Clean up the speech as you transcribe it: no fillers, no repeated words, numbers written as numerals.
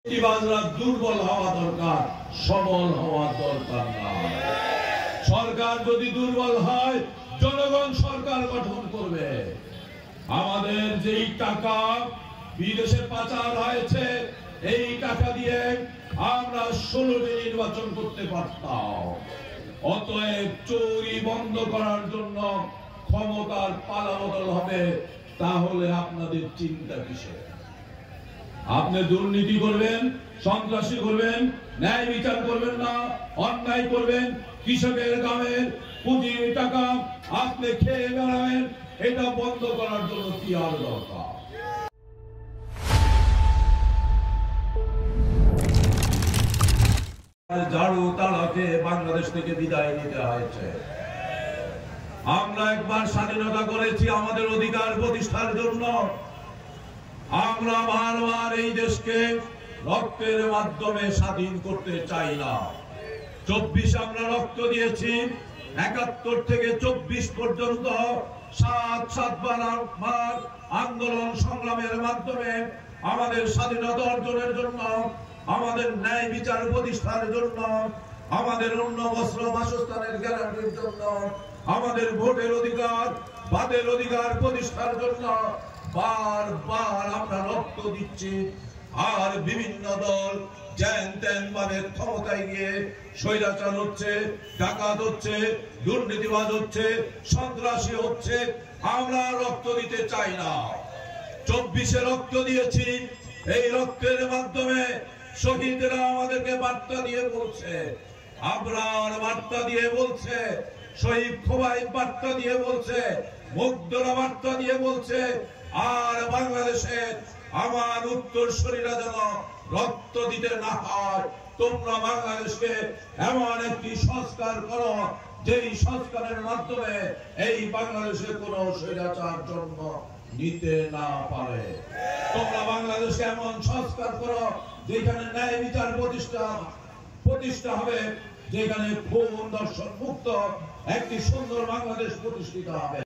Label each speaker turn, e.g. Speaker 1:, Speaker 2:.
Speaker 1: দুর্নীতিবাজরা দুর্বল হওয়া দরকার, সবল হওয়া দরকার না। সরকার যদি দুর্বল হয়, জনগণ সরকার গঠন করবে। আমাদের যেই টাকা বিদেশে পাচার হয়েছে, এই টাকা দিয়ে আমরা 16টি নির্বাচন করতে পারতাম। অতএব চুরি বন্ধ করার জন্য ক্ষমতার পালাবদল হবে। তাহলে আপনাদের চিন্তা কিসের? আপনি দুর্নীতি করবেন, সন্ত্রাসী করবেন, ন্যায় বিচার করবেন না, অন্যায় করবেন, কৃষকের গ্রামের পুঁজির টাকা আপনি খেয়ে বেড়াবেন। এটা বন্ধ করার জন্য কি আর দরকার? ঝাড়ু তালাকে বাংলাদেশ থেকে বিদায় নিতে হয়েছে। আমরা একবার স্বাধীনতা করেছি আমাদের অধিকার প্রতিষ্ঠার জন্য। আমরা বারবার এই দেশকে রক্তের মাধ্যমে স্বাধীন করতে চাই না। 24 আমরা রক্ত দিয়েছি, 71 থেকে 24 পর্যন্ত 7 আন্দোলন সংগ্রামের মাধ্যমে আমাদের স্বাধীনতা অর্জনের জন্য, আমাদের ন্যায় বিচার প্রতিষ্ঠার জন্য, আমাদের অন্ন বস্ত্র বাসস্থানের গ্যারান্টির জন্য, আমাদের ভোটের অধিকার, বাদের অধিকার প্রতিষ্ঠার জন্য বারবার আমরা রক্ত দিচ্ছি। আর বিভিন্ন দল জ্যান ত্যান ভাবে ক্ষমতায় গিয়ে স্বৈরাচার হচ্ছে, ডাকাত হচ্ছে, দুর্নীতিবাজ হচ্ছে, সন্ত্রাসী হচ্ছে। আমরা রক্ত দিতে চাই না। 24-এ রক্ত দিয়েছি। এই রক্তের মাধ্যমে শহীদরা আমাদেরকে বার্তা দিয়ে বলছে, আবরার বার্তা দিয়ে বলছে, শহীদ খোবাই বার্তা দিয়ে বলছে, মুগ্ধরা বার্তা দিয়ে বলছে, আর বাংলাদেশের আমার উত্তরসূরিরা যেন রক্ত দিতে না হয়। তোমরা বাংলাদেশকে এমন একটি সংস্কার করো, যেই সংস্কারের মাধ্যমে এই বাংলাদেশে কোন স্বৈরাচার জন্ম নিতে না পারে। তোমরা বাংলাদেশে এমন সংস্কার করো যেখানে ন্যায় বিচার প্রতিষ্ঠা হবে, যেখানে খুন দর্শন মুক্ত একটি সুন্দর বাংলাদেশ প্রতিষ্ঠিত হবে।